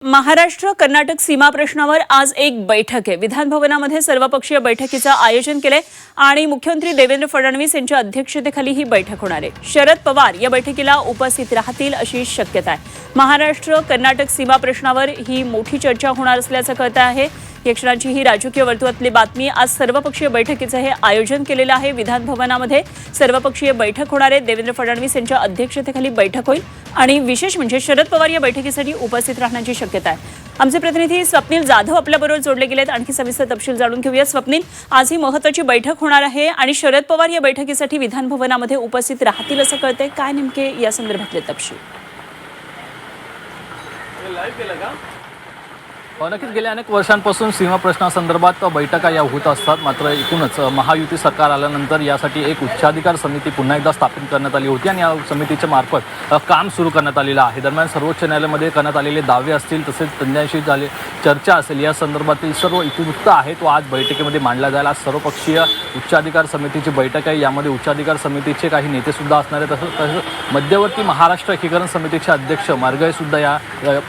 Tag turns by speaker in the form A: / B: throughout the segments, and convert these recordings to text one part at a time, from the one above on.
A: महाराष्ट्र कर्नाटक सीमा प्रश्नावर आज एक बैठक आहे। विधान भवनामध्ये सर्वपक्षीय बैठकीचं आयोजन केलंय आणि मुख्यमंत्री देवेंद्र फडणवीस यांच्या अध्यक्षतेखाली ही बैठक होणार आहे। शरद पवार या बैठकीला उपस्थित राहतील अशी शक्यता आहे। महाराष्ट्र कर्नाटक सीमा प्रश्नावर ही मोठी चर्चा होणार असल्याचं कळत आहे। या क्षणाची ही राजकीय वर्तुळातली बातमी। आज सर्वपक्षीय बैठकीचं हे आयोजन केलेलं आहे। विधान भवनामध्ये सर्वपक्षीय बैठक होणार आहे। देवेंद्र फडणवीस यांच्या अध्यक्षतेखाली बैठक होईल आणि विशेष म्हणजे शरद पवार या बैठकीसाठी उपस्थित राहण्याची शक्यता आहे। आमचे प्रतिनिधी स्वप्नील जाधव आपल्याबरोबर जोडले गेलेत। आणखी सविस्तर तपशील जाणून घेऊया। स्वप्नील, आज ही महत्त्वाची बैठक होणार आहे आणि शरद पवार या बैठकीसाठी विधान भवनामध्ये उपस्थित राहतील असं कळतंय। काय नेमके या संदर्भातले तपशील?
B: नक्कीच गेल्या अनेक वर्षांपासून सीमा प्रश्नासंदर्भात बैठका या होत असतात। मात्र एकूणच महायुती सरकार आल्यानंतर यासाठी एक उच्चाधिकार समिती पुन्हा एकदा स्थापन करण्यात आली होती आणि या समितीच्या मार्फत काम सुरू करण्यात आलेलं आहे। दरम्यान सर्वोच्च न्यायालयामध्ये करण्यात आलेले दावे असतील तसेच तज्ञांशी झाले चर्चा असेल या संदर्भातील सर्व इतिवृत्त आहे तो आज बैठकीमध्ये मांडला जाईल। आज सर्वपक्षीय उच्चाधिकार समितीची बैठक आहे। यामध्ये उच्चाधिकार समितीचे काही नेते सुद्धा असणार आहेत। तसंच मध्यवर्ती महाराष्ट्र एकीकरण समितीचे अध्यक्ष मार्गळे सुद्धा या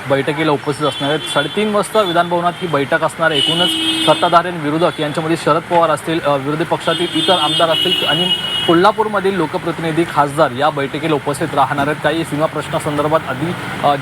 B: बैठकीला उपस्थित असणार आहेत। 3:30 वाजता विधान भवनात ही बैठक असणार। एकूणच सत्ताधारी आणि विरोधक यांच्यामध्ये शरद पवार असतील, विरोधी पक्षातील इतर आमदार असतील आणि कोल्हापूरमधील लोकप्रतिनिधी खासदार या बैठकीला उपस्थित राहणार आहेत। काही सीमा प्रश्नासंदर्भात आधी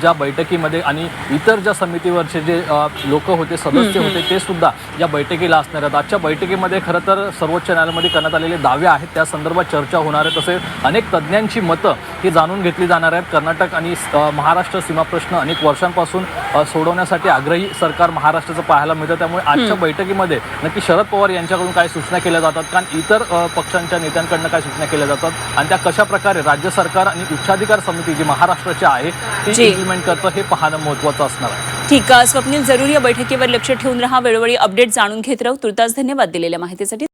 B: ज्या बैठकीमध्ये आणि इतर ज्या समितीवरचे जे लोक होते, सदस्य होते, ते सुद्धा या बैठकीला असणार आहेत। आजच्या बैठकीमध्ये खरं तर सर्वोच्च न्यायालयामध्ये करण्यात आलेले दावे आहेत त्या संदर्भात चर्चा होणार आहे। तसेच अनेक तज्ज्ञांची मतं ही जाणून घेतली जाणार आहेत। कर्नाटक आणि महाराष्ट्र सीमा प्रश्न अनेक वर्षांपासून सोडवण्यासाठी आग्रही सरकार महाराष्ट्राचं पाहायला मिळतं। त्यामुळे आजच्या बैठकीमध्ये नक्की शरद पवार यांच्याकडून काय सूचना केल्या जातात, कारण इतर पक्षांच्या नेत्यांकडून काय सूचना केल्या जातात आणि त्या कशा प्रकारे राज्य सरकार आणि उच्चाधिकार समिती जी महाराष्ट्राची आहे ती इम्प्लिमेंट करतं हे पाहणं महत्त्वाचं असणार आहे।
A: ठीक आहे स्वप्नील, जरूर या बैठकीवर लक्ष ठेवून राहा। वेळोवेळी अपडेट जाणून घेत राहू। तुर्तास धन्यवाद दिलेल्या माहितीसाठी।